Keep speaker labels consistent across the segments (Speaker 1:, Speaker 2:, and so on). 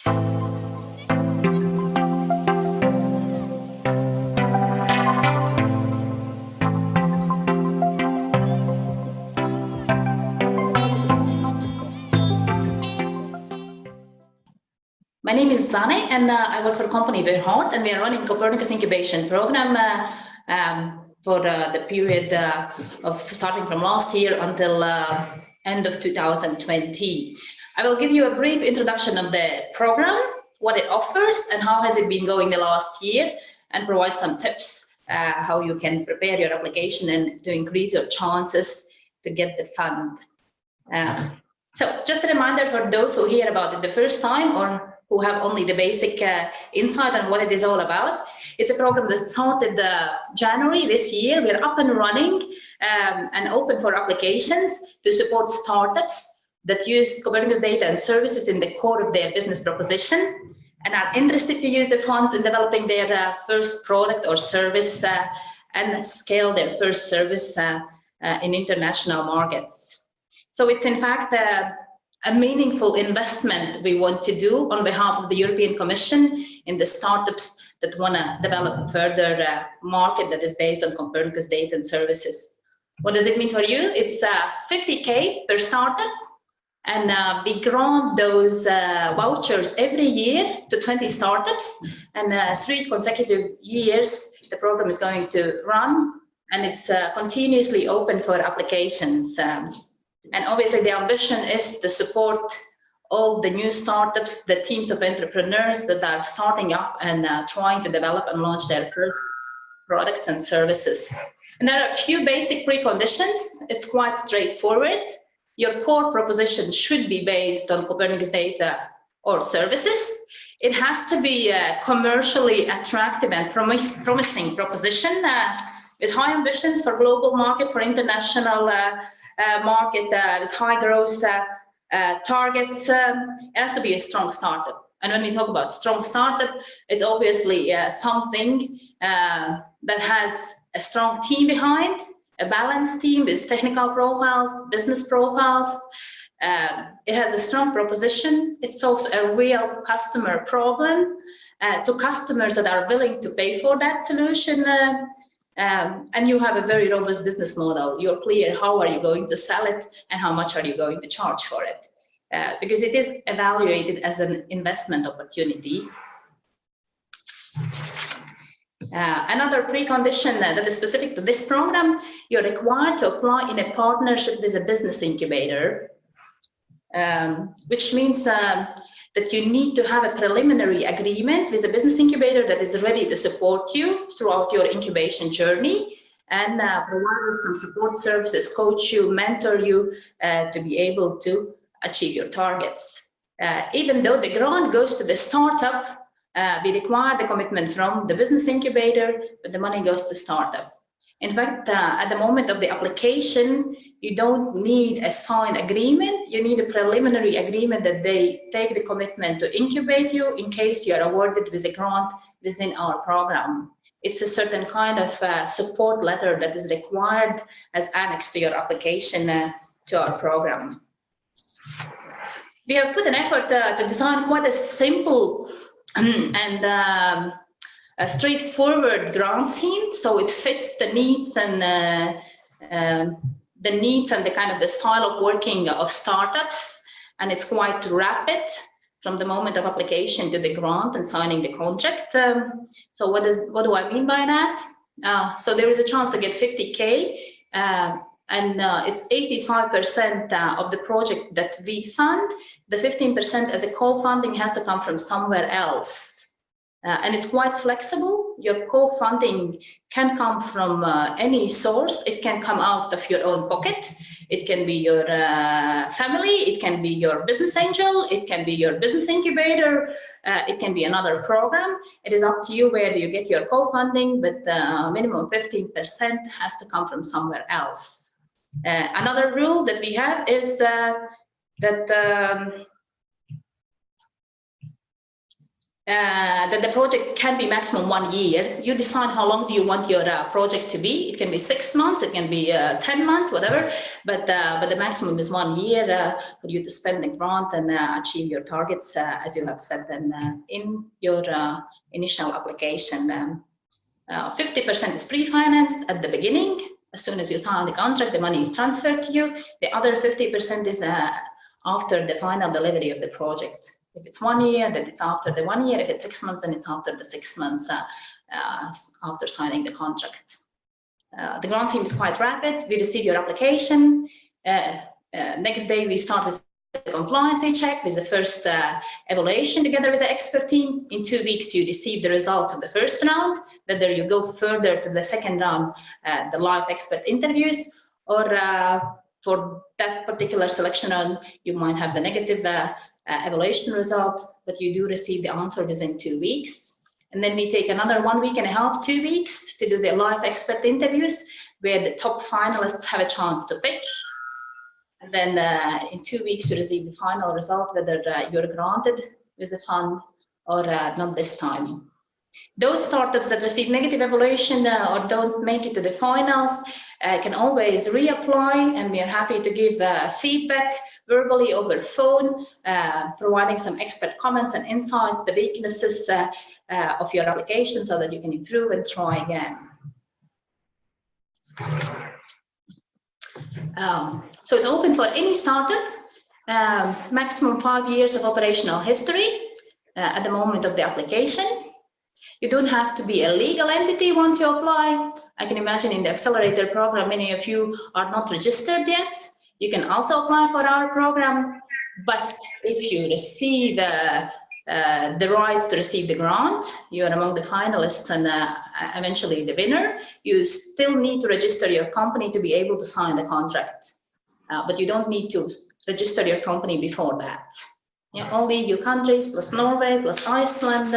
Speaker 1: My name is Zane, and I work for a company Verhart, and we are running Copernicus incubation program for the period of starting from last year until end of 2020. I will give you a brief introduction of the program, what it offers, and how has it been going the last year, and provide some tips how you can prepare your application and to increase your chances to get the fund. So just a reminder for those who hear about it the first time or who have only the basic insight on what it is all about. It's a program that started January this year. We're up and running and open for applications to support startups that use Copernicus data and services in the core of their business proposition and are interested to use the funds in developing their first product or service and scale their first service in international markets. So it's in fact a meaningful investment we want to do on behalf of the European Commission in the startups that want to develop further market that is based on Copernicus data and services. What does it mean for you? It's 50K per startup, and we grant those vouchers every year to 20 startups, and 3 consecutive years the program is going to run, and it's continuously open for applications. And obviously the ambition is to support all the new startups, the teams of entrepreneurs that are starting up and trying to develop and launch their first products and services. And there are a few basic preconditions. It's quite straightforward. Your core proposition should be based on Copernicus data or services. It has to be a commercially attractive and promising proposition with high ambitions for global market, for international market with high growth targets. It has to be a strong startup. And when we talk about strong startup, it's obviously something that has a strong team behind, a balanced team with technical profiles, business profiles. It has a strong proposition. It solves a real customer problem to customers that are willing to pay for that solution. And you have a very robust business model. You're clear how are you going to sell it and how much are you going to charge for it, because it is evaluated as an investment opportunity. Another precondition that is specific to this program, you're required to apply in a partnership with a business incubator, which means that you need to have a preliminary agreement with a business incubator that is ready to support you throughout your incubation journey and provide some support services, coach you, mentor you to be able to achieve your targets. Even though the grant goes to the startup, we require the commitment from the business incubator, but the money goes to startup. In fact, at the moment of the application, you don't need a signed agreement. You need a preliminary agreement that they take the commitment to incubate you in case you are awarded with a grant within our program. It's a certain kind of support letter that is required as annex to your application to our program. We have put an effort to design quite a simple and a straightforward grant scheme, so it fits the needs and the kind of the style of working of startups, and it's quite rapid from the moment of application to the grant and signing the contract. So what do I mean by that? So there is a chance to get 50K, and it's 85% of the project that we fund. The 15% as a co-funding has to come from somewhere else. And it's quite flexible. Your co-funding can come from any source. It can come out of your own pocket. It can be your family. It can be your business angel. It can be your business incubator. It can be another program. It is up to you where do you get your co-funding, but minimum 15% has to come from somewhere else. Another rule that we have is that that the project can be maximum 1 year. You decide how long do you want your project to be. It can be 6 months, it can be 10 months, whatever, but the maximum is 1 year for you to spend the grant and achieve your targets as you have set them in your initial application. 50% is pre-financed at the beginning. As soon as you sign the contract, the money is transferred to you. The other 50% is after the final delivery of the project. If it's 1 year, then it's after the 1 year. If it's 6 months, then it's after the 6 months after signing the contract. The grant scheme is quite rapid. We receive your application. Next day, we start with the compliance check with the first evaluation together with the expert team. In 2 weeks, you receive the results of the first round. Then there you go further to the second round, the live expert interviews, or for that particular selection round, you might have the negative evaluation result, but you do receive the answer within 2 weeks. And then we take another 1.5 weeks, 2 weeks to do the live expert interviews, where the top finalists have a chance to pitch. And then in 2 weeks, you receive the final result, whether you're granted with a fund or not this time. Those startups that receive negative evaluation or don't make it to the finals can always reapply, and we are happy to give feedback verbally over phone, providing some expert comments and insights, the weaknesses of your application so that you can improve and try again. So it's open for any startup, maximum 5 years of operational history at the moment of the application. You don't have to be a legal entity once you apply. I can imagine in the accelerator program, many of you are not registered yet. You can also apply for our program, but if you receive the rights to receive the grant, you are among the finalists and eventually the winner, you still need to register your company to be able to sign the contract. But you don't need to register your company before that. Yeah, only EU countries plus Norway plus Iceland.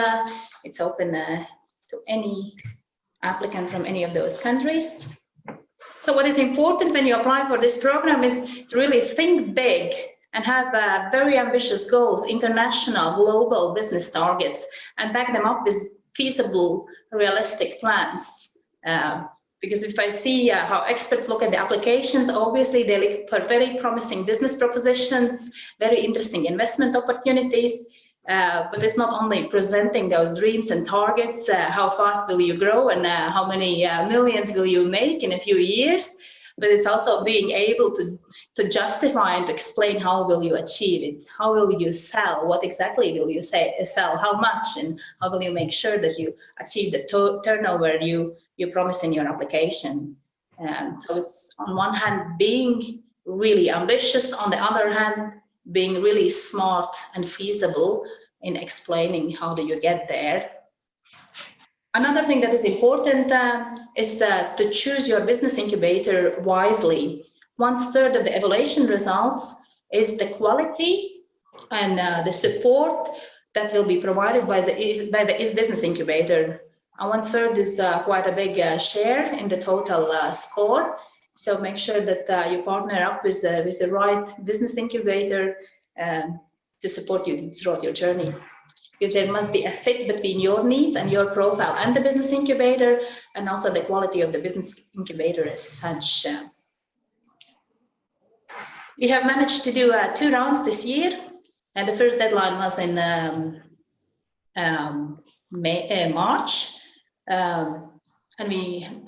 Speaker 1: It's open to any applicant from any of those countries. So what is important when you apply for this program is to really think big and have very ambitious goals, international, global business targets, and back them up with feasible, realistic plans. Because if I see how experts look at the applications, obviously they look for very promising business propositions, very interesting investment opportunities. But it's not only presenting those dreams and targets, how fast will you grow and how many millions will you make in a few years, but it's also being able to justify and to explain how will you achieve it, how will you sell, what exactly will you sell, how much, and how will you make sure that you achieve the turnover you promise in your application. So it's on one hand being really ambitious, on the other hand being really smart and feasible in explaining how do you get there. Another thing that is important is to choose your business incubator wisely. 1/3 of the evaluation results is the quality and the support that will be provided by the business incubator. And 1/3 is quite a big share in the total score. So make sure that you partner up with the right business incubator to support you throughout your journey. Because there must be a fit between your needs and your profile and the business incubator, and also the quality of the business incubator as such. We have managed to do 2 rounds this year, and the first deadline was in March. And we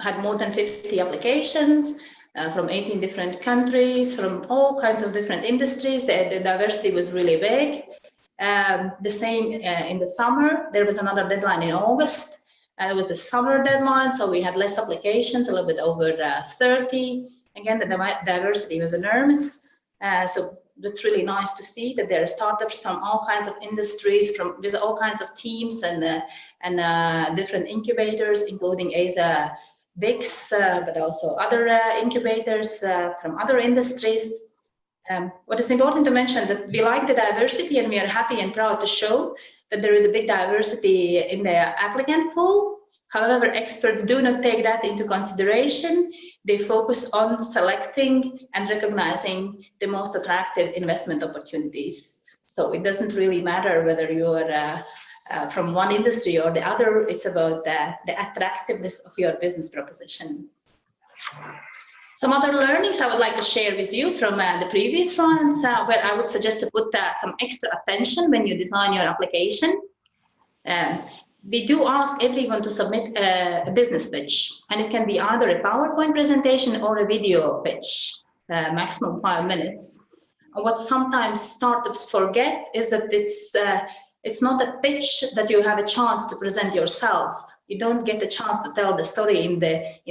Speaker 1: had more than 50 applications from 18 different countries, from all kinds of different industries. The diversity was really big. The same in the summer. There was another deadline in August. It was a summer deadline, so we had less applications, a little bit over 30. Again, the diversity was enormous. So it's really nice to see that there are startups from all kinds of industries, with all kinds of teams and different incubators, including ASA BIGs, but also other incubators from other industries. What is important to mention that we like the diversity, and we are happy and proud to show that there is a big diversity in the applicant pool. However, experts do not take that into consideration. They focus on selecting and recognizing the most attractive investment opportunities. So it doesn't really matter whether you are from one industry or the other. It's about the attractiveness of your business proposition. Some other learnings I would like to share with you from the previous ones, where I would suggest to put some extra attention when you design your application. We do ask everyone to submit a business pitch, and it can be either a PowerPoint presentation or a video pitch, maximum 5 minutes. What sometimes startups forget is that it's not a pitch that you have a chance to present yourself. You don't get the chance to tell the story in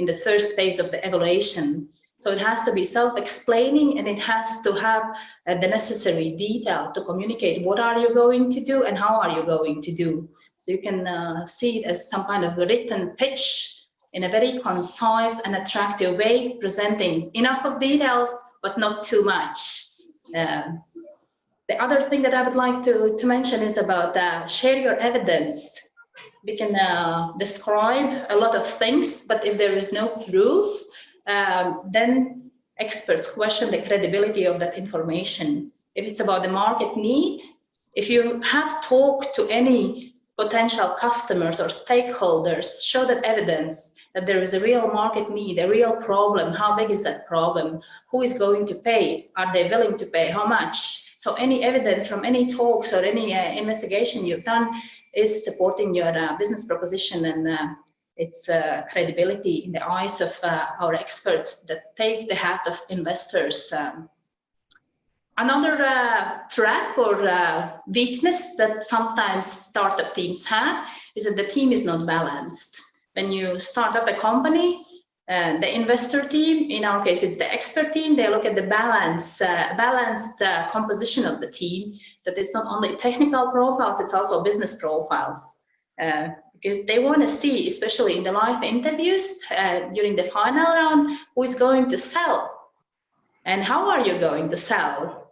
Speaker 1: the first phase of the evaluation. So it has to be self-explaining, and it has to have the necessary detail to communicate what are you going to do and how are you going to do. So you can see it as some kind of a written pitch in a very concise and attractive way, presenting enough of details, but not too much. The other thing that I would like to mention is about share your evidence. We can describe a lot of things, but if there is no proof, then experts question the credibility of that information. If it's about the market need, if you have talked to any potential customers or stakeholders, show that evidence that there is a real market need, a real problem. How big is that problem? Who is going to pay? Are they willing to pay? How much? So any evidence from any talks or any investigation you've done is supporting your business proposition and its credibility in the eyes of our experts that take the hat of investors. Another trap or weakness that sometimes startup teams have is that the team is not balanced. When you start up a company, the investor team, in our case, it's the expert team, they look at the balanced composition of the team, that it's not only technical profiles, it's also business profiles. Because they want to see, especially in the live interviews during the final round, who is going to sell and how are you going to sell.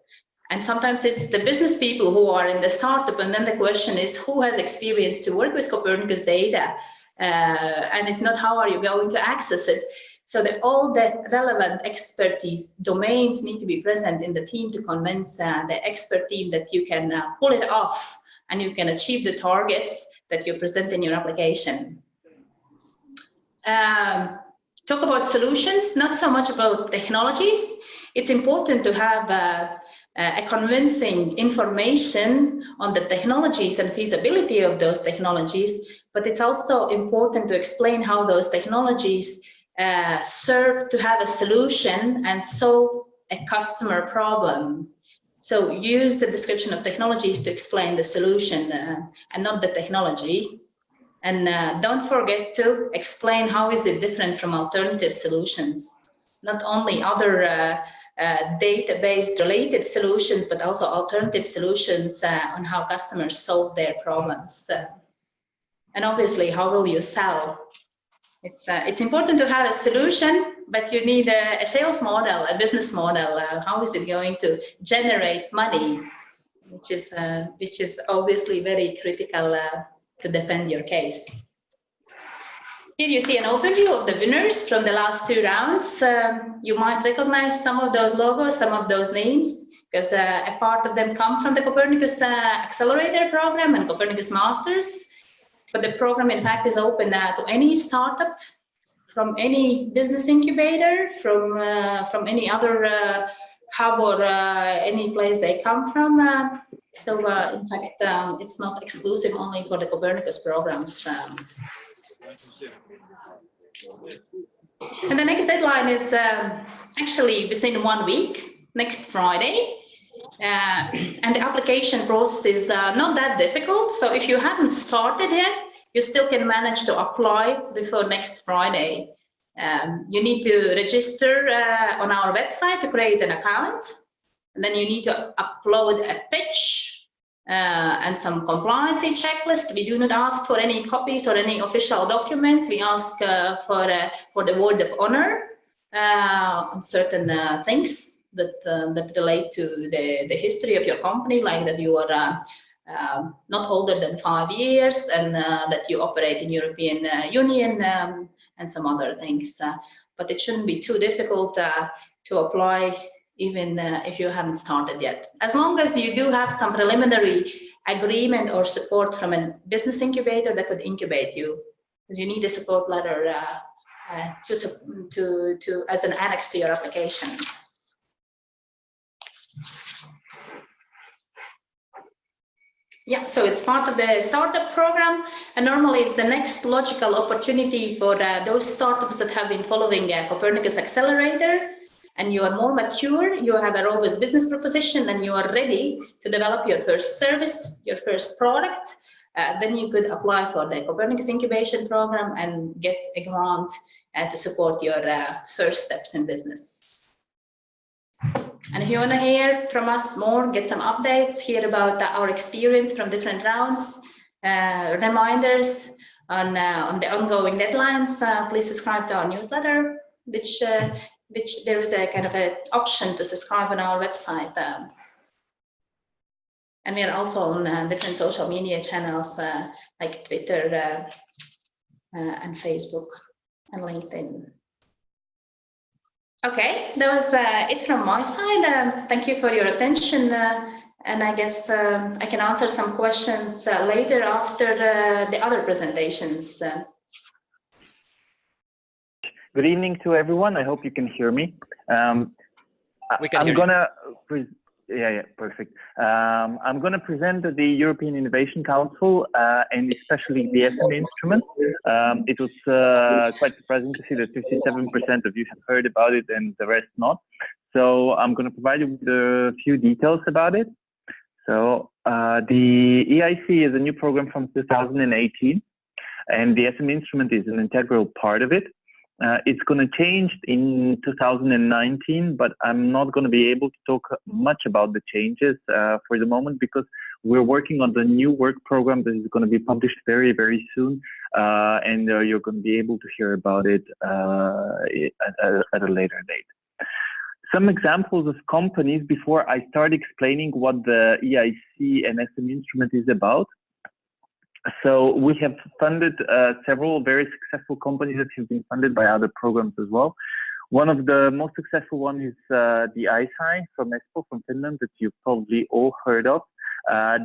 Speaker 1: And sometimes it's the business people who are in the startup, and then the question is who has experience to work with Copernicus data, and if not, how are you going to access it. So that all the relevant expertise domains need to be present in the team to convince the expert team that you can pull it off and you can achieve the targets that you present in your application. Talk about solutions, not so much about technologies. It's important to have a convincing information on the technologies and feasibility of those technologies, but it's also important to explain how those technologies serve to have a solution and solve a customer problem. So use the description of technologies to explain the solution and not the technology. And don't forget to explain how is it different from alternative solutions, not only other database related solutions, but also alternative solutions on how customers solve their problems. And obviously, how will you sell? It's important to have a solution, but you need a sales model, a business model. How is it going to generate money? Which is obviously very critical to defend your case. Here you see an overview of the winners from the last 2 rounds. You might recognize some of those logos, some of those names, because a part of them come from the Copernicus Accelerator program and Copernicus Masters. But the program, in fact, is open to any startup, from any business incubator, from any other hub or any place they come from. So, in fact, it's not exclusive only for the Copernicus programs. And the next deadline is actually within 1 week, next Friday. And the application process is not that difficult. So if you haven't started yet, you still can manage to apply before next Friday. You need to register on our website to create an account. And then you need to upload a pitch and some compliance checklist. We do not ask for any copies or any official documents. We ask for the word of honor on certain things that relate to the history of your company, like that you are not older than 5 years and that you operate in European Union and some other things. But it shouldn't be too difficult to apply even if you haven't started yet. As long as you do have some preliminary agreement or support from a business incubator that could incubate you, because you need a support letter as an annex to your application. Yeah, so it's part of the startup program, and normally it's the next logical opportunity for those startups that have been following Copernicus Accelerator, and you are more mature, you have a robust business proposition, and you are ready to develop your first service, your first product. Then you could apply for the Copernicus Incubation Program and get a grant to support your first steps in business. And if you want to hear from us more, get some updates, hear about our experience from different rounds, reminders on the ongoing deadlines, please subscribe to our newsletter, which there is a kind of an option to subscribe on our website. And we are also on different social media channels like Twitter and Facebook and LinkedIn. Okay, that was it from my side. Thank you for your attention. And I guess I can answer some questions later after the other presentations.
Speaker 2: Good evening to everyone. I hope you can hear me.
Speaker 3: We can hear you.
Speaker 2: Yeah, perfect. I'm going to present the European Innovation Council and especially the SME Instrument. It was quite surprising to see that 57% of you have heard about it and the rest not. So I'm going to provide you with a few details about it. So the EIC is a new program from 2018, and the SME Instrument is an integral part of it. It's going to change in 2019, but I'm not going to be able to talk much about the changes for the moment, because we're working on the new work program that is going to be published very, very soon, and you're going to be able to hear about it at a later date. Some examples of companies before I start explaining what the EIC and SME Instrument is about. So we have funded several very successful companies that have been funded by other programs as well. One of the most successful ones is the ISI from Espoo from Finland that you've probably all heard of.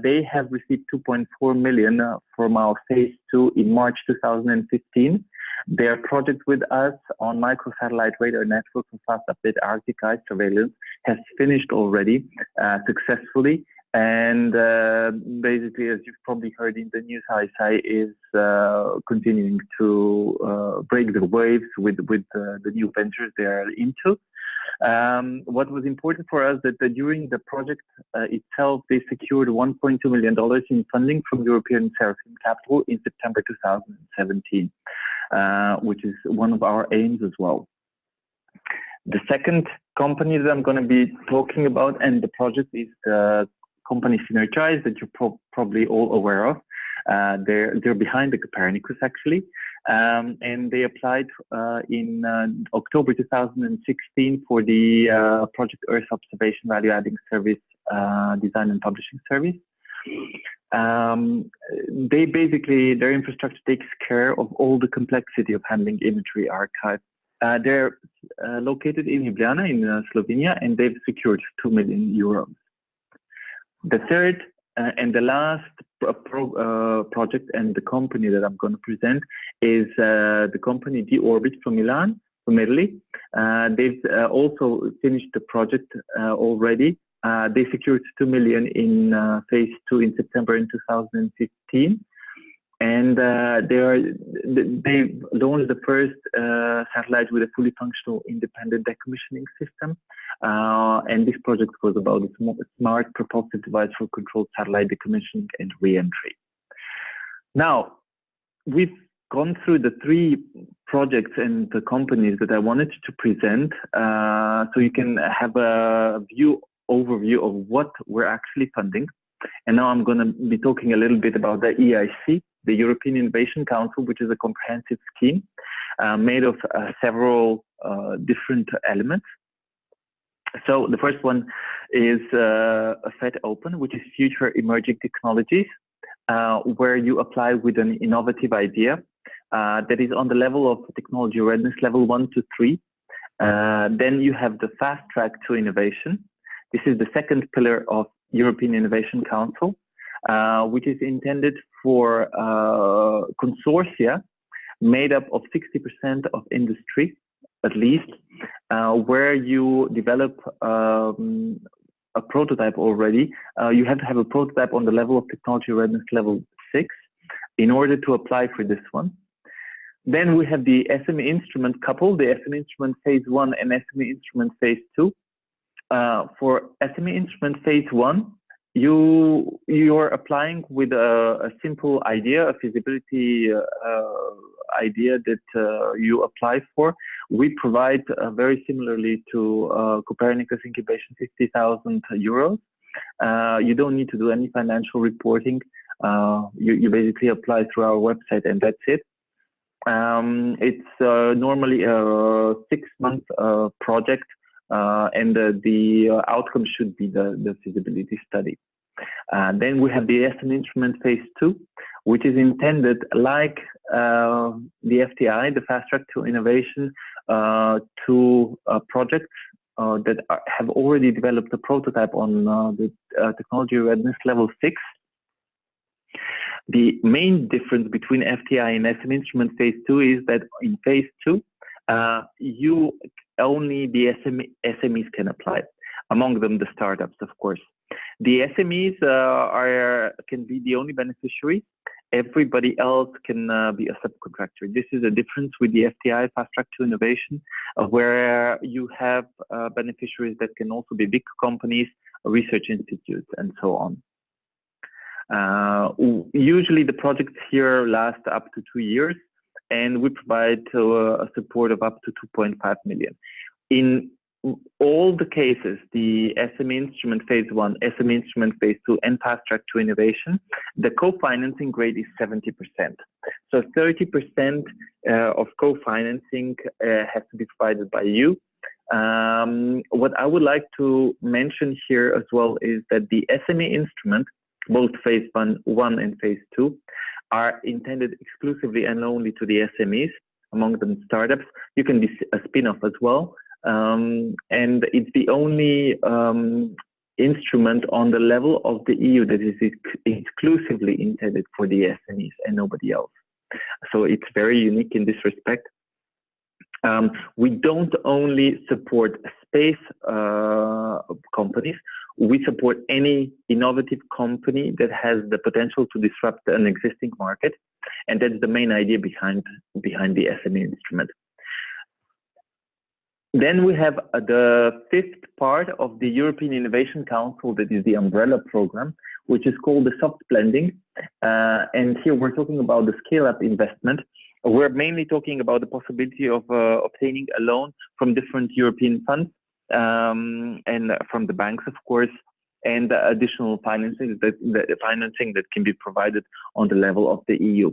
Speaker 2: They have received 2.4 million from our phase 2 in March 2015. Their project with us on microsatellite radar network for fast update Arctic ice surveillance has finished already successfully. And basically, as you've probably heard in the news, ISI is continuing to break the waves with the new ventures they are into. What was important for us that during the project itself, they secured $1.2 million in funding from European Seraphim Capital in September 2017, which is one of our aims as well. The second company that I'm going to be talking about and the project is the company Synergize that you're probably all aware of. They're behind the Copernicus actually, and they applied in October 2016 for the Project Earth Observation Value Adding Service Design and Publishing Service. They basically, their infrastructure takes care of all the complexity of handling imagery archive. They're located in Ljubljana in Slovenia, and they've secured 2 million euros. The third and the last project and the company that I'm going to present is the company D-Orbit from Milan, from Italy. They've also finished the project already. They secured 2 million in phase 2 in September in 2015. And they launched the first satellite with a fully functional independent decommissioning system. And this project was about a smart propulsive device for controlled satellite decommissioning and re-entry. Now, we've gone through the 3 projects and the companies that I wanted to present, so you can have a overview of what we're actually funding. And now I'm going to be talking a little bit about the EIC, the European Innovation Council, which is a comprehensive scheme made of several different elements. So the first one is a FET Open, which is Future Emerging Technologies, where you apply with an innovative idea that is on the level of technology readiness level 1 to 3. Then you have the Fast Track to Innovation. This is the second pillar of European Innovation Council. which is intended for consortia made up of 60% of industry, at least, where you develop a prototype already. You have to have a prototype on the level of technology readiness level 6 in order to apply for this one. Then we have the SME Instrument couple, the SME Instrument Phase 1 and SME Instrument Phase 2. For SME Instrument Phase 1, you're applying with a simple idea, a feasibility idea that you apply for. We provide very similarly to Copernicus incubation 50,000 euros. You don't need to do any financial reporting. You basically apply through our website and that's it. It's normally a 6-month project, and the outcome should be the feasibility study. Then we have the SME Instrument Phase 2, which is intended, like the FTI, the Fast Track to Innovation, to projects that have already developed a prototype on the technology readiness level 6. The main difference between FTI and SME Instrument Phase 2 is that in Phase 2, only the SMEs can apply, among them the startups, of course. The SMEs can be the only beneficiaries. Everybody else can be a subcontractor. This is a difference with the FTI, Fast Track to Innovation, where you have beneficiaries that can also be big companies, research institutes, and so on. Usually the projects here last up to 2 years, and we provide a support of up to 2.5 million. In all the cases, the SME Instrument Phase 1, SME Instrument Phase 2, and Fast Track to Innovation, the co-financing grade is 70%. So 30% of co-financing has to be provided by you. What I would like to mention here as well is that the SME Instrument, both Phase 1 and Phase 2, are intended exclusively and only to the SMEs, among them startups. You can be a spin-off as well. And it's the only instrument on the level of the EU that is exclusively intended for the SMEs and nobody else. So it's very unique in this respect. We don't only support space companies, we support any innovative company that has the potential to disrupt an existing market. And that's the main idea behind the SME Instrument. Then we have the 5th part of the European Innovation Council, that is the umbrella program, which is called the soft blending. And here we're talking about the scale-up investment. We're mainly talking about the possibility of obtaining a loan from different European funds and from the banks, of course, and additional financing that can be provided on the level of the EU.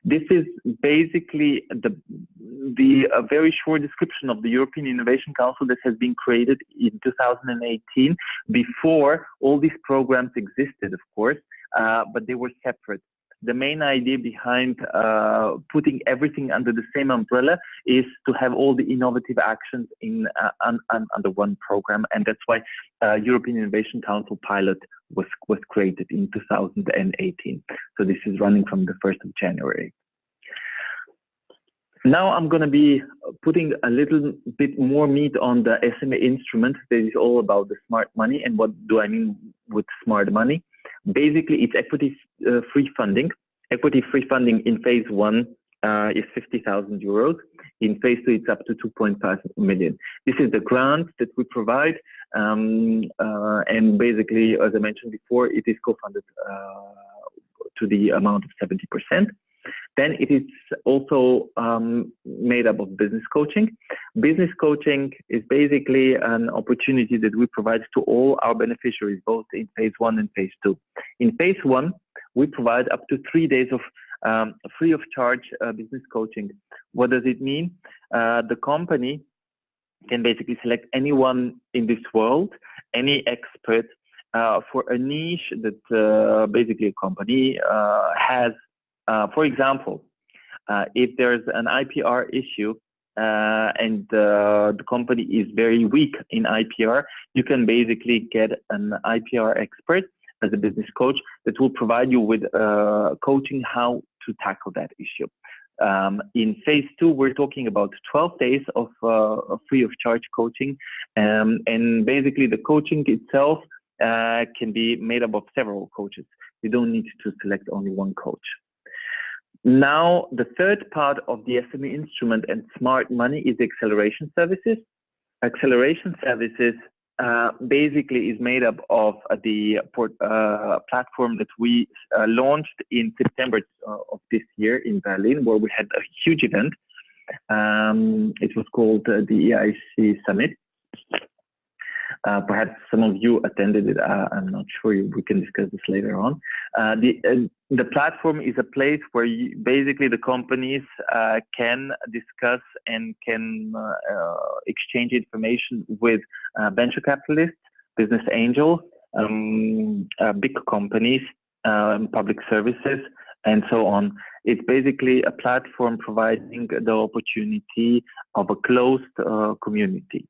Speaker 2: This is basically a very short description of the European Innovation Council that has been created in 2018, before all these programs existed, of course, but they were separate. The main idea behind putting everything under the same umbrella is to have all the innovative actions under one program, and that's why European Innovation Council pilot was created in 2018. So this is running from the 1st of January. Now I'm going to be putting a little bit more meat on the SME Instrument that is all about the smart money. And what do I mean with smart money? Basically, it's equity-free funding. Equity-free funding in Phase 1 is 50,000 euros. In Phase 2, it's up to 2.5 million. This is the grant that we provide. And basically, as I mentioned before, it is co-funded to the amount of 70%. Then it is also made up of business coaching. Business coaching is basically an opportunity that we provide to all our beneficiaries, both in Phase 1 and Phase 2. In Phase 1, we provide up to 3 days of free of charge business coaching. What does it mean? The company can basically select anyone in this world, any expert, for a niche that basically a company has. For example, if there's an IPR issue and the company is very weak in IPR, you can basically get an IPR expert as a business coach that will provide you with coaching how to tackle that issue. In phase 2, we're talking about 12 days of free of charge coaching, and basically the coaching itself can be made up of several coaches. You don't need to select only one coach. Now, the third part of the SME instrument and smart money is acceleration services. Acceleration services basically is made up of the platform that we launched in September of this year in Berlin, where we had a huge event. It was called the EIC Summit. Perhaps some of you attended it. I'm not sure. We can discuss this later on. The platform is a place where basically the companies can discuss and can exchange information with venture capitalists, business angels, big companies, public services, and so on. It's basically a platform providing the opportunity of a closed community.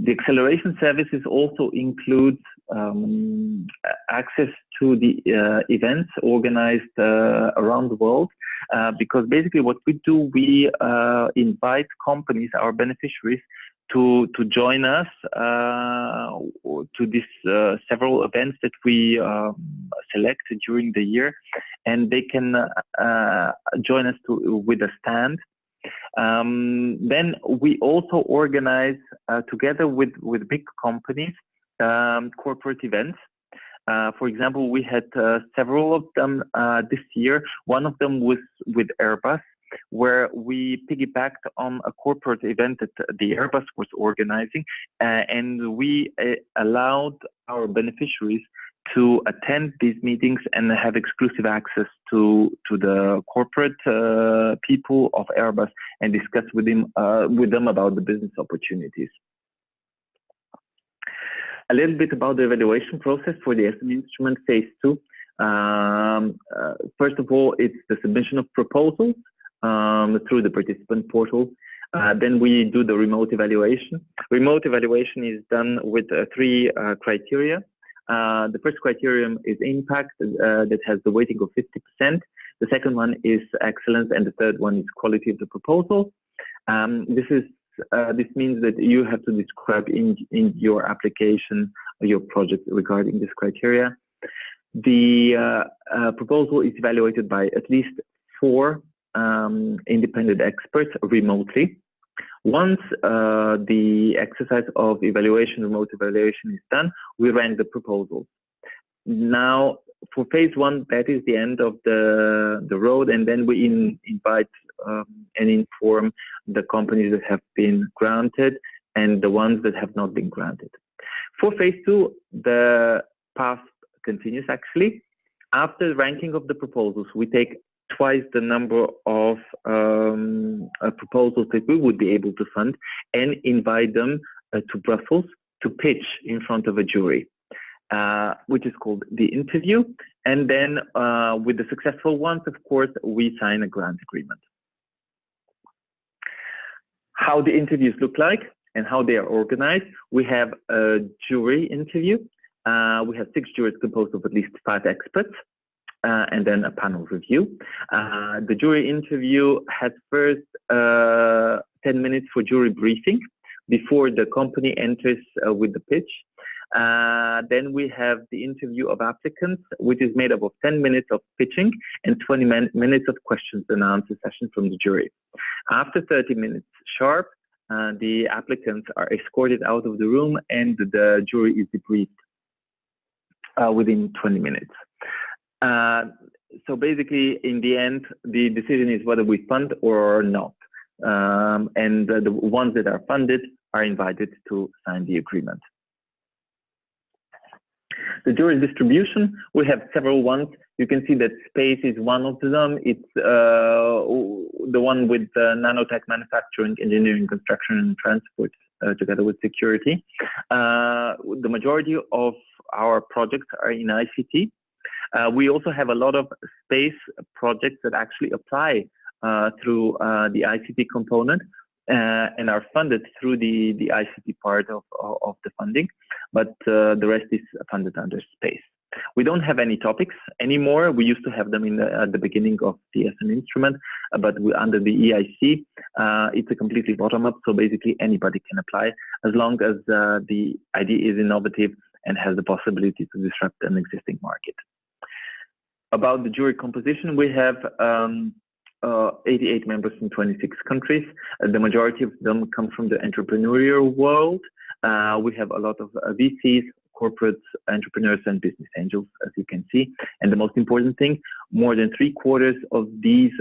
Speaker 2: The acceleration services also include access to the events organized around the world, because basically what we do, we invite companies, our beneficiaries, to join us to these several events that we select during the year, and they can join us with a stand. Then we also organize together with big companies corporate events. For example, we had several of them this year. One of them was with Airbus, where we piggybacked on a corporate event that the Airbus was organizing, and we allowed our beneficiaries to attend these meetings and have exclusive access to the corporate people of Airbus and discuss with them about the business opportunities. A little bit about the evaluation process for the SME instrument phase 2. First of all, it's the submission of proposals through the participant portal. Then we do the remote evaluation. Remote evaluation is done with 3 criteria. The first criterion is impact, that has the weighting of 50%. The second one is excellence, and the third one is quality of the proposal. This means that you have to describe in your application your project regarding this criteria. The proposal is evaluated by at least 4 independent experts remotely. Once the exercise of remote evaluation is done, we rank the proposals. Now, for phase 1, that is the end of the road, and then we invite and inform the companies that have been granted and the ones that have not been granted. For phase 2, the path continues actually. After the ranking of the proposals, we take twice the number of proposals that we would be able to fund and invite them to Brussels to pitch in front of a jury, which is called the interview. And then with the successful ones, of course, we sign a grant agreement. How the interviews look like and how they are organized: we have a jury interview. We have 6 juries composed of at least 5 experts. And then a panel review. The jury interview has first 10 minutes for jury briefing before the company enters with the pitch. Then we have the interview of applicants, which is made up of 10 minutes of pitching and 20 minutes of questions and answer session from the jury. After 30 minutes sharp, the applicants are escorted out of the room and the jury is debriefed within 20 minutes. So basically, in the end, the decision is whether we fund or not. And the ones that are funded are invited to sign the agreement. The Juries Distribution, we have several ones. You can see that space is one of them. It's the one with nanotech manufacturing, engineering, construction, and transport, together with security. The majority of our projects are in ICT. We also have a lot of space projects that actually apply through the ICT component and are funded through the ICT part of the funding, but the rest is funded under space. We don't have any topics anymore. We used to have them at the beginning of the SME Instrument, but under the EIC, it's a completely bottom-up. So basically anybody can apply as long as the idea is innovative and has the possibility to disrupt an existing market. About the jury composition, we have 88 members from 26 countries. The majority of them come from the entrepreneurial world. We have a lot of VCs, corporates, entrepreneurs, and business angels, as you can see. And the most important thing, more than 3/4 of these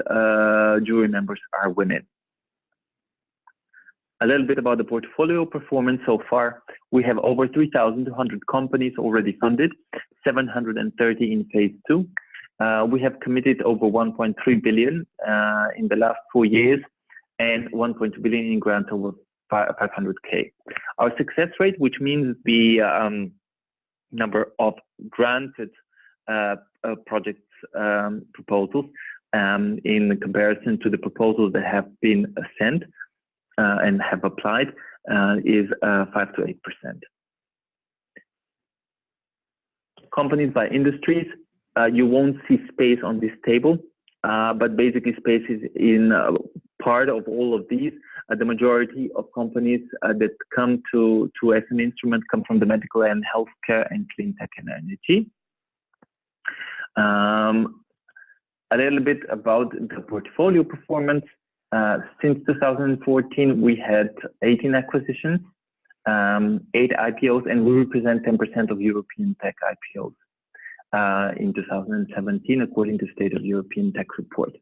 Speaker 2: jury members are women. A little bit about the portfolio performance so far. We have over 3,200 companies already funded, 730 in phase 2. We have committed over 1.3 billion in the last 4 years and 1.2 billion in grants over 500K. Our success rate, which means the number of granted projects proposals in comparison to the proposals that have been sent and have applied, is 5 to 8%. Companies by industries, you won't see space on this table, but basically space is in part of all of these. The majority of companies that come to SME Instrument come from the medical and healthcare and clean tech and energy. A little bit about the portfolio performance. Since 2014, we had 18 acquisitions, 8 IPOs, and we represent 10% of European tech IPOs in 2017, according to State of European Tech Report.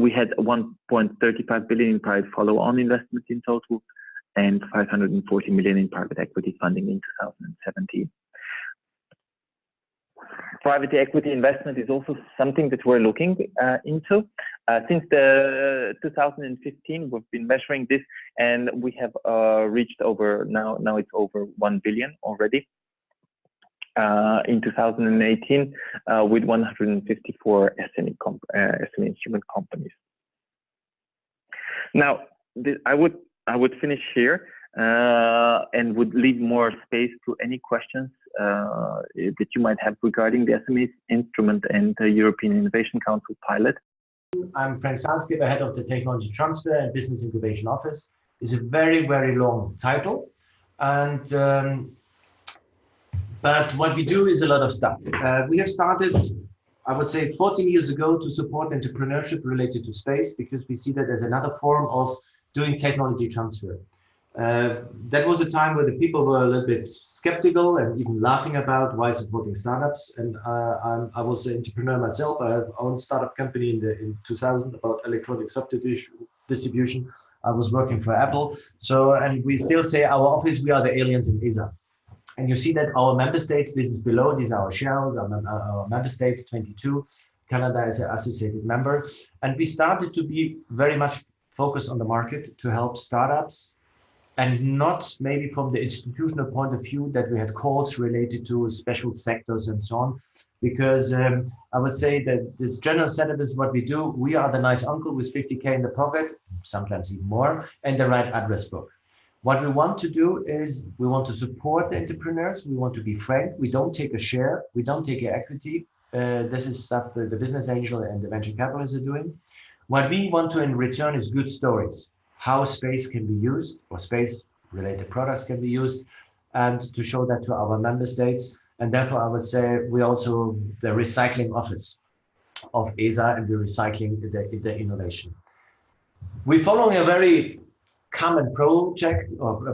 Speaker 2: We had 1.35 billion in private follow-on investments in total and 540 million in private equity funding in 2017. Private equity investment is also something that we're looking into. Since 2015, we've been measuring this, and we have reached over, now it's over 1 billion already. In 2018, with 154 SME Instrument companies. Now, I would finish here and would leave more space to any questions that you might have regarding the SME Instrument and the European Innovation Council pilot.
Speaker 4: I'm Frank Salzgeber, head of the Technology Transfer and Business Incubation Office. It's a very, very long title, and but what we do is a lot of stuff. We have started, I would say, 14 years ago to support entrepreneurship related to space, because we see that as another form of doing technology transfer. That was a time where the people were a little bit skeptical and even laughing about why supporting startups. And I was an entrepreneur myself. I have owned a startup company in 2000 about electronic software distribution. I was working for Apple. So, and we still say our office, we are the aliens in ESA. And you see that our member states, this is below, these are our shareholders, our member states, 22. Canada is an associated member. And we started to be very much focused on the market to help startups, and not maybe from the institutional point of view that we had calls related to special sectors and so on. Because I would say that this general setup is what we do. We are the nice uncle with 50K in the pocket, sometimes even more, and the right address book. What we want to do is we want to support the entrepreneurs. We want to be frank. We don't take a share. We don't take equity. This is stuff that the business angel and the venture capitalists are doing. What we want to in return is good stories, how space can be used or space-related products can be used, and to show that to our member states. And therefore, I would say we also the recycling office of ESA and the recycling the innovation. We're following a very common project or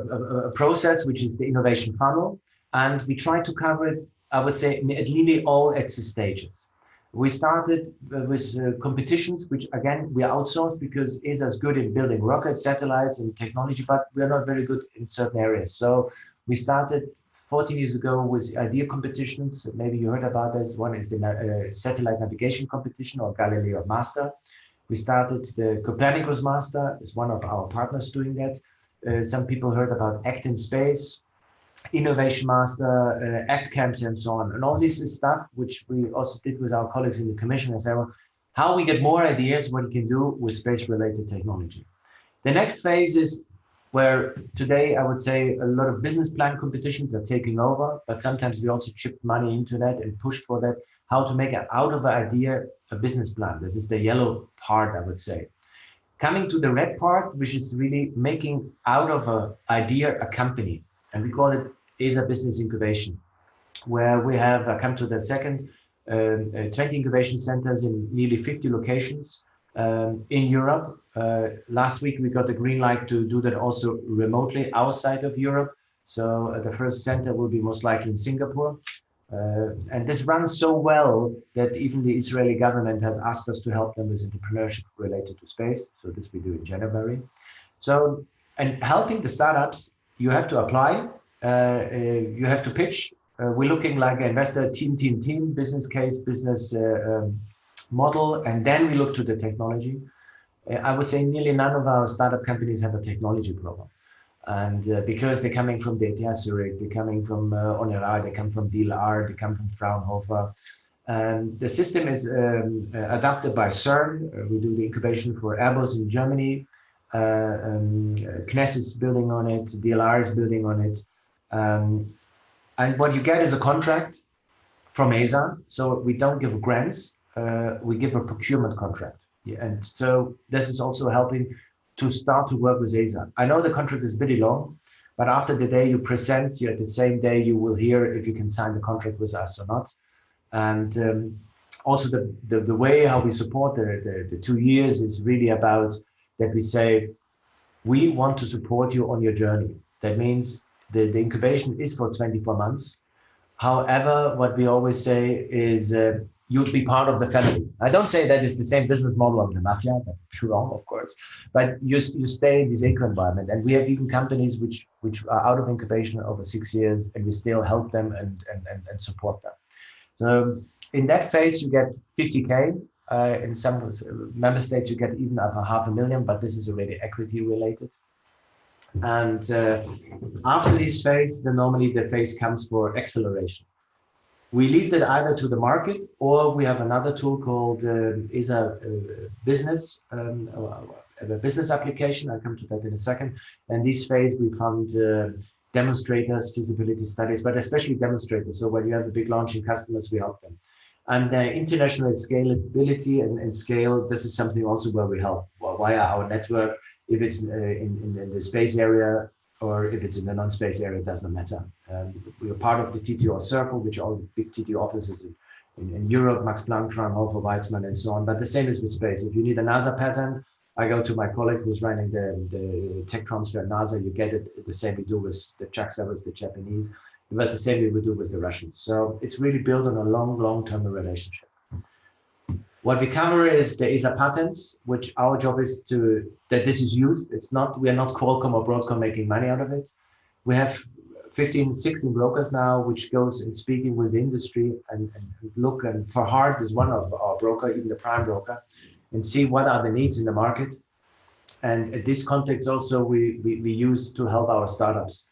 Speaker 4: a process, which is the innovation funnel. And we try to cover it, I would say, at nearly all exit stages. We started with competitions, which again, we outsourced because ESA is good in building rockets, satellites and technology, but we're not very good in certain areas. So we started 14 years ago with idea competitions. Maybe you heard about this. One is the satellite navigation competition, or Galileo Master. We started the Copernicus Master, is one of our partners doing that. Some people heard about Act in Space, Innovation Master, Act Camps, and so on. And all this is stuff which we also did with our colleagues in the commission and say, well, how we get more ideas, what we can do with space-related technology. The next phase is where today I would say a lot of business plan competitions are taking over, but sometimes we also chip money into that and push for that, how to make out of an idea a business plan. This is the yellow part, I would say. Coming to the red part, which is really making out of an idea a company, and we call it ESA Business Incubation, where we have come to the second 20 incubation centers in nearly 50 locations in Europe. Last week, we got the green light to do that also remotely outside of Europe. So the first center will be most likely in Singapore. And this runs so well that even the Israeli government has asked us to help them with entrepreneurship related to space. So this we do in January. So, and helping the startups, you have to apply, you have to pitch. We're looking like an investor, team, business case, business model, and then we look to the technology. I would say nearly none of our startup companies have a technology program. And because they're coming from DTH Zurich, they're coming from Honorar, they come from DLR, they come from Fraunhofer. The system is adapted by CERN. We do the incubation for Airbus in Germany. CNES is building on it, DLR is building on it. And what you get is a contract from ESA. So we don't give grants, we give a procurement contract. Yeah, and so this is also helping to start to work with ESA. I know the contract is pretty long, but after the day you present, at the same day you will hear if you can sign the contract with us or not. And also the way how we support the 2 years is really about that we say, we want to support you on your journey. That means the incubation is for 24 months. However, what we always say is you'll be part of the family. I don't say that it's the same business model of the mafia, that's wrong, of course, but you stay in this eco environment. And we have even companies which are out of incubation over 6 years, and we still help them and support them. So in that phase, you get 50K. In some member states, you get even up to 500,000, but this is already equity related. And after this phase, then normally the phase comes for acceleration. We leave that either to the market, or we have another tool called ESA Business, a business application. I'll come to that in a second. And this phase, we fund demonstrators, feasibility studies, but especially demonstrators. So when you have the big launching customers, we help them. And international scalability and scale, this is something also where we help via our network. If it's in the space area or if it's in the non-space area, it doesn't matter. We are part of the TTO Circle, which are all the big TTO offices in Europe, Max Planck, Fraunhofer, Weizmann, and so on. But the same is with space. If you need a NASA patent, I go to my colleague who's running the tech transfer at NASA. You get it the same we do with the JAXA, with the Japanese, but the same we do with the Russians. So it's really built on a long-term relationship. What we cover is the ESA patents, which our job is that this is used. We are not Qualcomm or Broadcom making money out of it. We have 15, 16 brokers now, which goes in speaking with the industry and look, and Farhad is one of our broker, even the prime broker, and see what are the needs in the market. And at this context also, we use to help our startups.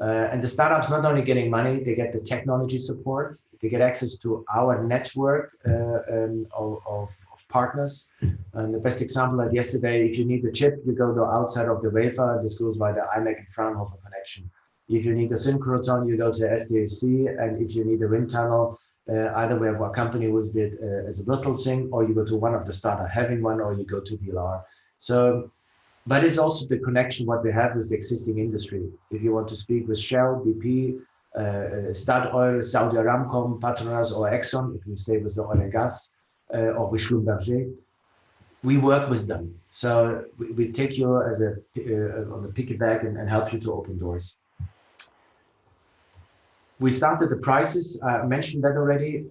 Speaker 4: And the startups not only getting money, they get the technology support, they get access to our network of partners. And the best example, like yesterday, if you need a chip, you go to outside of the wafer. This goes by the IMEC and Fraunhofer connection. If you need a synchrotron, you go to SDAC. And if you need a wind tunnel, either we have a company who did as a virtual sync, or you go to one of the startup having one, or you go to DLR. So, but it's also the connection what we have with the existing industry. If you want to speak with Shell, BP, Statoil, Saudi Aramco, Petronas, or Exxon, if we stay with the oil and gas, or with Schlumberger, we work with them. So we take you as on the piggyback and help you to open doors. We started the prices. I mentioned that already.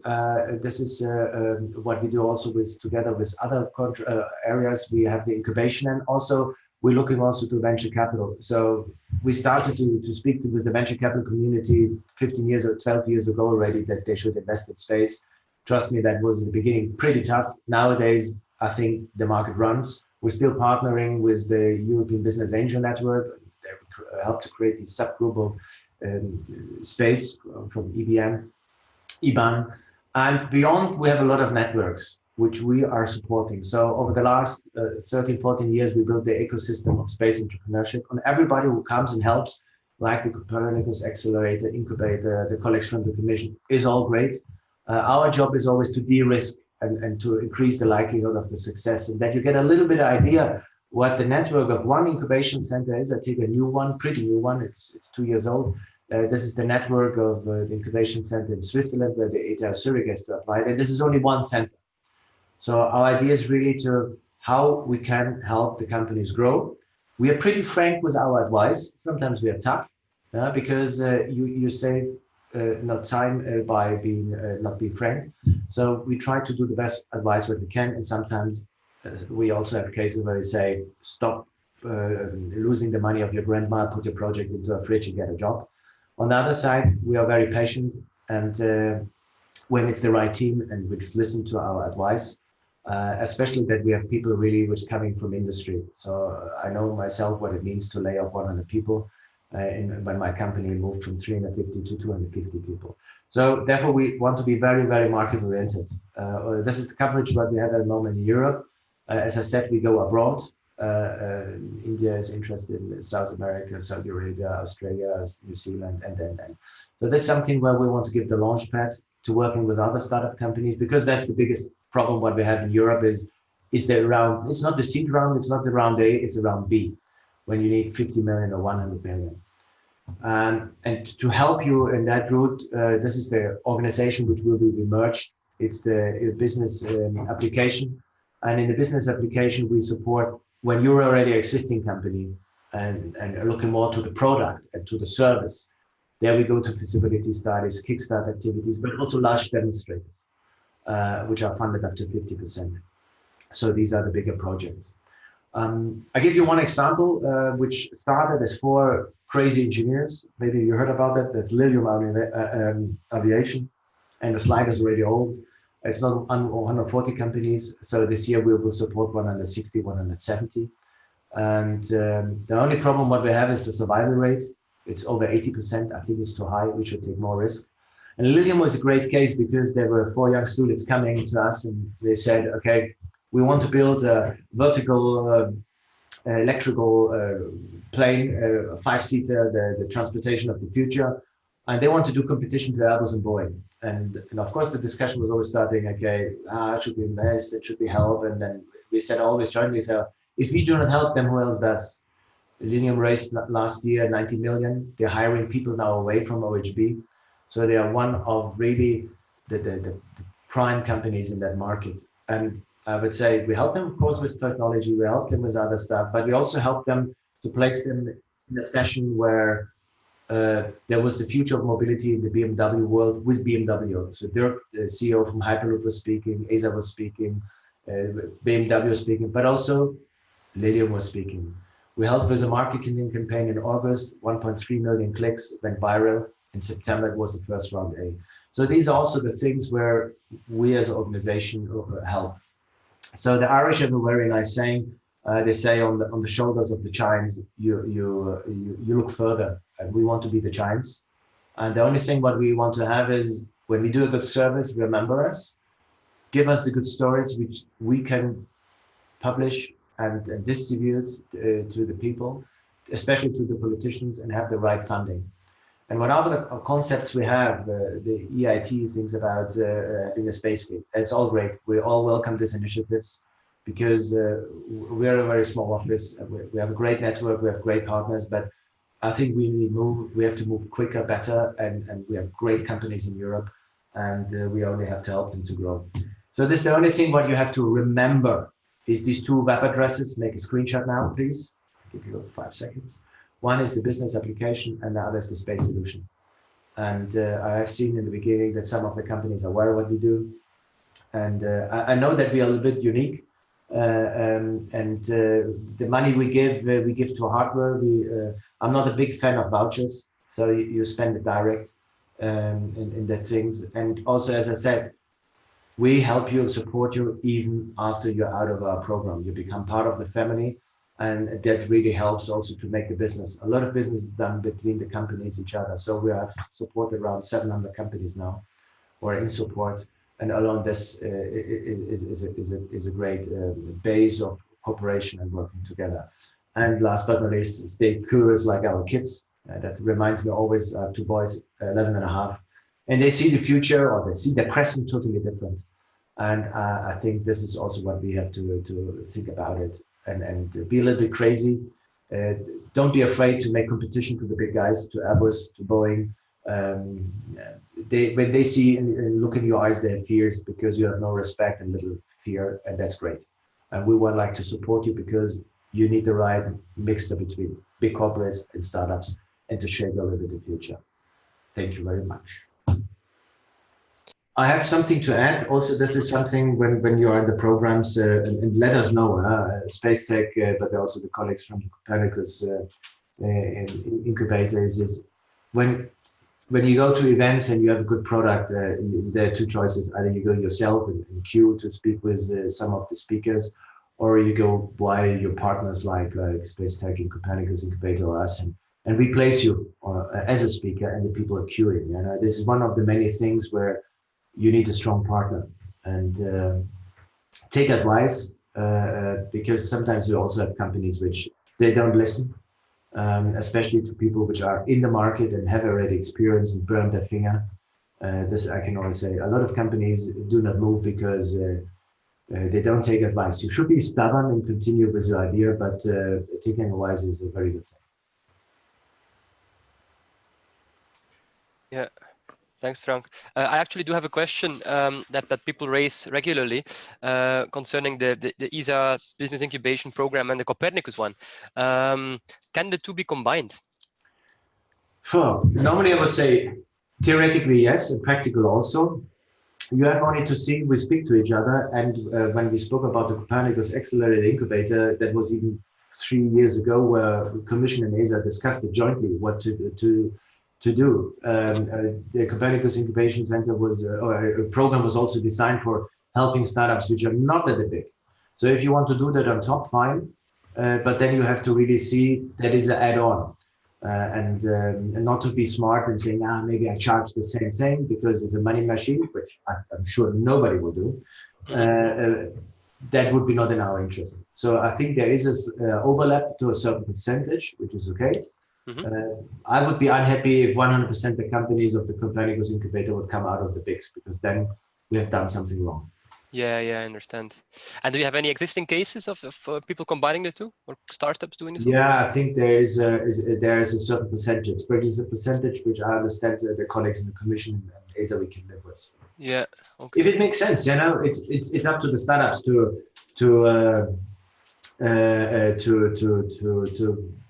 Speaker 4: This is what we do also together with other areas. We have the incubation, and also we're looking also to venture capital. So we started to speak with the venture capital community 15 years or 12 years ago already that they should invest in space. Trust me, that was in the beginning pretty tough. Nowadays, I think the market runs. We're still partnering with the European Business Angel Network. They help to create this subgroup of space from EBM, IBAN. And beyond, we have a lot of networks. which we are supporting. So over the last 13, 14 years, we built the ecosystem of space entrepreneurship, and everybody who comes and helps, like the Copernicus Accelerator, incubator, the colleagues from the commission, is all great. Our job is always to de-risk and to increase the likelihood of the success, and that you get a little bit of idea what the network of one incubation center is. I take a new one, pretty new one, it's 2 years old. This is the network of the incubation center in Switzerland, where the ETH Zurich has to apply, and this is only one center. So our idea is really to how we can help the companies grow. We are pretty frank with our advice. Sometimes we are tough because you save not time by being not being frank. So we try to do the best advice that we can, and sometimes we also have cases where we say, stop losing the money of your grandma, put your project into a fridge and get a job. On the other side, we are very patient, and when it's the right team and which listen to our advice, especially that we have people really which coming from industry. So I know myself what it means to lay off 100 people when my company moved from 350 to 250 people. So therefore, we want to be very, very market oriented. This is the coverage that we have at the moment in Europe. As I said, we go abroad. India is interested in South America, Saudi Arabia, Australia, New Zealand, and then. So this is something where we want to give the launch pad to working with other startup companies, because that's the biggest problem what we have in Europe is the round, it's not the seed round, it's not the round A, it's the round B, when you need 50 million or 100 million. And to help you in that route, this is the organization which will be merged. It's the business application. And in the business application, we support when you're already an existing company and looking more to the product and to the service. There we go to feasibility studies, kickstart activities, but also large demonstrators, which are funded up to 50%. So these are the bigger projects. I give you one example, which started as 4 crazy engineers. Maybe you heard about that. That's Lilium Aviation, and the slide is already old. It's not 140 companies. So this year we will support 160, 170. And the only problem what we have is the survival rate. It's over 80%. I think it's too high. We should take more risk. And Lilium was a great case because there were 4 young students coming to us and they said, okay, we want to build a vertical electrical plane, a 5-seater, the transportation of the future. And they want to do competition to Airbus and Boeing. And of course, the discussion was always starting, okay, should we invest? It should be help. And then we said, always jointly, so if we do not help them, who else does? Lilium raised last year 90 million. They're hiring people now away from OHB. So they are one of really the prime companies in that market. And I would say we help them, of course, with technology. We help them with other stuff, but we also help them to place them in a session where there was the future of mobility in the BMW world with BMW. So Dirk, the CEO from Hyperloop, was speaking, ASA was speaking, BMW was speaking, but also Lilium was speaking. We helped with a marketing campaign in August, 1.3 million clicks, went viral. In September, it was the first round A. So these are also the things where we as an organization help. So the Irish have a very nice saying. They say on the shoulders of the giants, you look further. And we want to be the giants. And the only thing what we want to have is when we do a good service, remember us, give us the good stories which we can publish and distribute to the people, especially to the politicians, and have the right funding. And what other concepts we have, the EIT thinks about having a space gate. It's all great. We all welcome these initiatives because we're a very small office. We have a great network. We have great partners, but I think we have to move quicker, better, and we have great companies in Europe, and we only have to help them to grow. So this is the only thing what you have to remember is these 2 web addresses. Make a screenshot now, please. I'll give you 5 seconds. One is the business application, and the other is the space solution. And I have seen in the beginning that some of the companies are aware of what we do. And I know that we are a little bit unique. The money we give to hardware. I'm not a big fan of vouchers, so you spend it direct in that things. And also, as I said, we help you and support you even after you're out of our program. You become part of the family, and that really helps also to make the business. A lot of business is done between the companies, each other. So we have supported around 700 companies now, or in support. And along this is a great base of cooperation and working together. And last but not least, stay curious like our kids. That reminds me always, 2 boys, 11 and a half, and they see the future, or they see the present totally different. And I think this is also what we have to think about it, and be a little bit crazy. Don't be afraid to make competition to the big guys, to Airbus, to Boeing. When they see and look in your eyes, they have fears because you have no respect and little fear, and that's great. And we would like to support you because you need the right mixture between big corporates and startups, and to shape a little bit the future. Thank you very much. I have something to add. Also, this is something when you are in the programs, and let us know, Space Tech, but also the colleagues from the Copernicus incubators, is when you go to events and you have a good product, there are 2 choices. Either you go yourself and queue to speak with some of the speakers, or you go via your partners like Space Tech and Copernicus Incubator or us, and we place you as a speaker, and the people are queuing. And this is one of the many things where you need a strong partner, and take advice, because sometimes you also have companies which they don't listen, especially to people which are in the market and have already experienced and burned their finger. This I can always say. A lot of companies do not move because they don't take advice. You should be stubborn and continue with your idea, but taking advice is a very good thing.
Speaker 3: Yeah. Thanks, Frank. I actually do have a question that people raise regularly concerning the ESA Business Incubation Program and the Copernicus one. Can the 2 be combined?
Speaker 4: Sure. Normally, I would say theoretically yes, and practical also. You have only to see, we speak to each other, and when we spoke about the Copernicus Accelerator Incubator, that was even 3 years ago, where the Commission and ESA discussed it jointly what to do. The Copernicus Incubation Center was, or a program was also designed for helping startups which are not that big. So if you want to do that on top, fine, but then you have to really see that is an add-on, and not to be smart and saying, maybe I charge the same thing because it's a money machine, which I'm sure nobody will do. That would be not in our interest. So I think there is this overlap to a certain percentage, which is okay. I would be unhappy if 100% the companies of the Copernicus Incubator would come out of the bigs, because then we have done something wrong.
Speaker 3: Yeah, I understand. And do you have any existing cases of people combining the 2, or startups doing this?
Speaker 4: Yeah, I think there is a certain percentage, but it's a percentage which I understand the colleagues in the Commission and ESA we can live with.
Speaker 3: Yeah, okay.
Speaker 4: If it makes sense, it's up to the startups to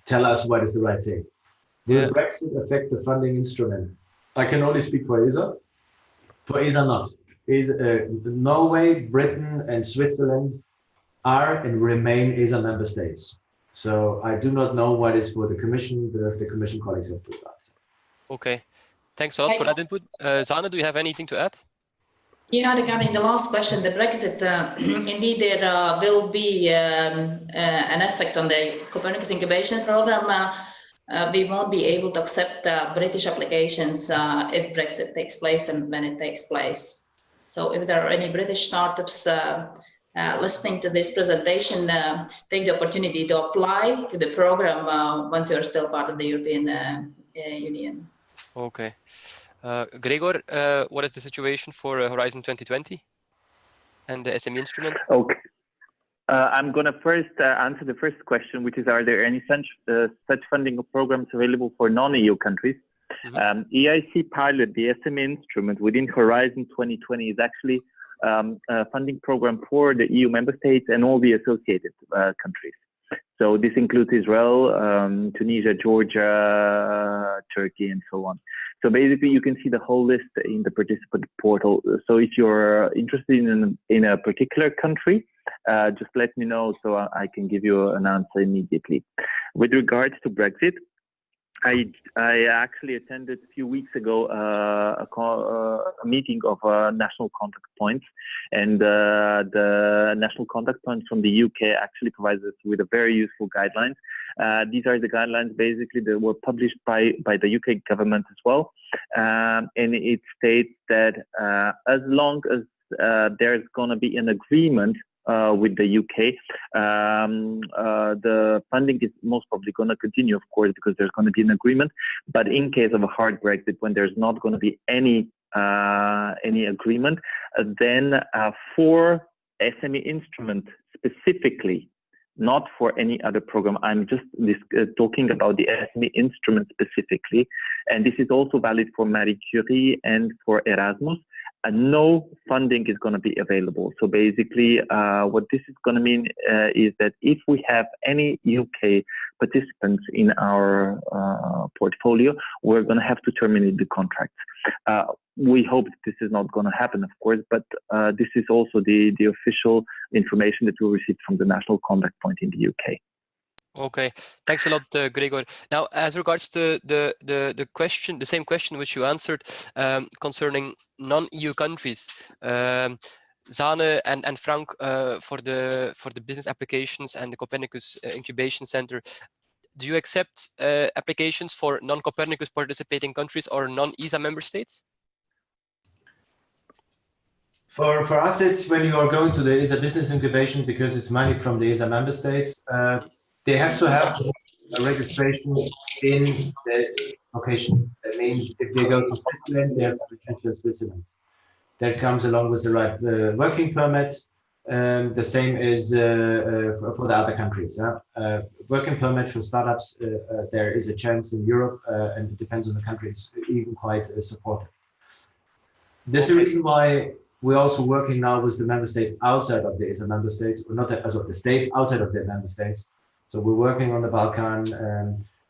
Speaker 4: tell us what is the right thing. Will Brexit affect the funding instrument? I can only speak for ESA. For ESA, not. Norway, Britain, and Switzerland are and remain ESA member states. So I do not know what is for the Commission, because the Commission colleagues have to answer.
Speaker 3: Okay. Thanks a lot for that input. Zana, do you have anything to add?
Speaker 1: Yeah, regarding the last question, the Brexit, indeed there will be an effect on the Copernicus incubation program. We won't be able to accept British applications if Brexit takes place and when it takes place. So if there are any British startups listening to this presentation, take the opportunity to apply to the program once you are still part of the European Union.
Speaker 3: Okay. Gregor, what is the situation for Horizon 2020 and the SME Instrument?
Speaker 2: Okay. I'm going to first answer the first question, which is, are there any such funding programs available for non-EU countries? EIC Pilot, the SME Instrument within Horizon 2020, is actually a funding program for the EU member states and all the associated countries. So this includes Israel, Tunisia, Georgia, Turkey, and so on. So basically, you can see the whole list in the participant portal. So if you're interested in a particular country, just let me know so I can give you an answer immediately. With regards to Brexit, I actually attended a few weeks ago a meeting of national contact points, and the national contact points from the UK actually provides us with a very useful guidelines. These are the guidelines basically that were published by the UK government as well, and it states that as long as there's going to be an agreement with the UK. The funding is most probably going to continue, of course, because there's going to be an agreement. But in case of a hard Brexit, when there's not going to be any agreement, then for SME Instrument specifically, not for any other program. I'm just talking about the SME Instrument specifically, and this is also valid for Marie Curie and for Erasmus. No funding is going to be available. So basically, what this is going to mean is that if we have any UK participants in our portfolio, we're going to have to terminate the contracts. We hope that this is not going to happen, of course, but this is also the official information that we received from the National Contact Point in the UK.
Speaker 3: Okay, thanks a lot, Gregor. Now, as regards to the question, the same question which you answered concerning non-EU countries, Zane and Frank, for the business applications and the Copernicus Incubation Center, do you accept applications for non-Copernicus participating countries or non-ESA member states?
Speaker 4: For us, it's when you are going to the ESA business incubation, because it's money from the ESA member states. They have to have a registration in the location. That means if they go to Switzerland, they have to register in Switzerland. That comes along with the right working permit. The same is for the other countries. Working permit for startups, there is a chance in Europe, and it depends on the country, it's even quite supportive. There's a reason why we're also working now with the member states outside of the ESA member states, or not as of the states outside of the member states. So we're working on the Balkan,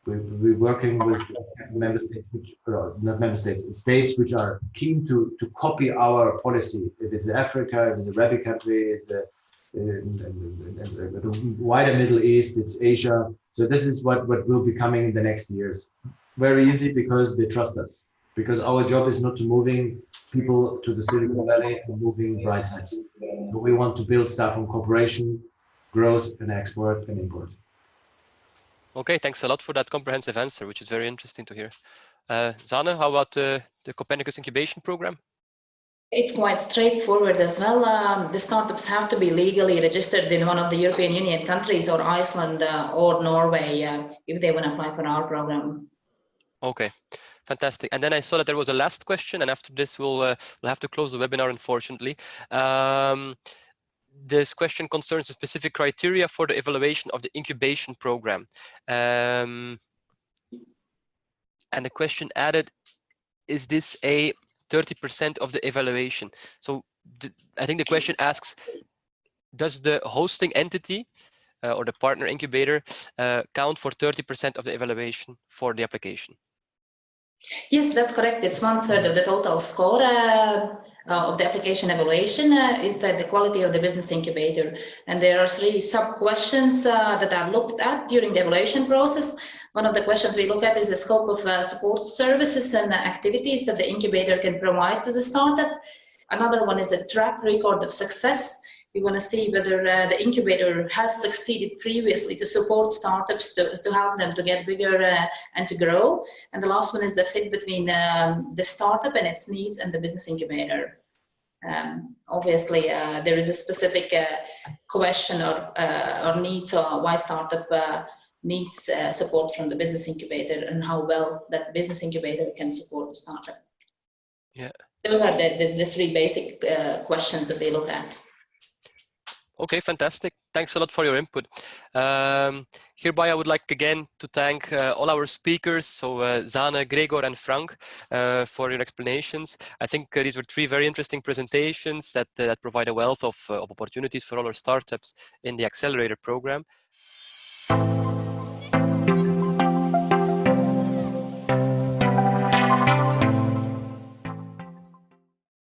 Speaker 4: we're working with member states, not member states, states which are keen to copy our policy. If it's Africa, if it's a Arabic country, it's the wider Middle East, it's Asia. So this is what will be coming in the next years. Very easy, because they trust us. Because our job is not to moving people to the Silicon Valley and moving bright heads. But we want to build stuff on cooperation, growth, and export and import.
Speaker 3: Okay, thanks a lot for that comprehensive answer, which is very interesting to hear. Zane, how about the Copernicus Incubation Program?
Speaker 1: It's quite straightforward as well. The startups have to be legally registered in one of the European Union countries, or Iceland or Norway, if they want to apply for our program.
Speaker 3: Okay, fantastic. And then I saw that there was a last question, and after this we'll have to close the webinar, unfortunately. This question concerns the specific criteria for the evaluation of the incubation program. And the question added, is this a 30% of the evaluation? So I think the question asks, does the hosting entity or the partner incubator count for 30% of the evaluation for the application?
Speaker 1: Yes, that's correct. It's 1/3 of the total score of the application evaluation is the quality of the business incubator. And there are 3 sub-questions that are looked at during the evaluation process. One of the questions we look at is the scope of support services and activities that the incubator can provide to the startup. Another one is a track record of success. We want to see whether the incubator has succeeded previously to support startups to help them to get bigger and to grow. And the last one is the fit between the startup and its needs and the business incubator. Obviously, there is a specific question or needs, or why startup needs support from the business incubator, and how well that business incubator can support the startup.
Speaker 3: Yeah.
Speaker 1: Those are the 3 basic questions that they look at.
Speaker 3: Okay, fantastic. Thanks a lot for your input. Hereby, I would like again to thank all our speakers, so Zane, Gregor, and Frank, for your explanations. I think these were 3 very interesting presentations that provide a wealth of opportunities for all our startups in the Accelerator program.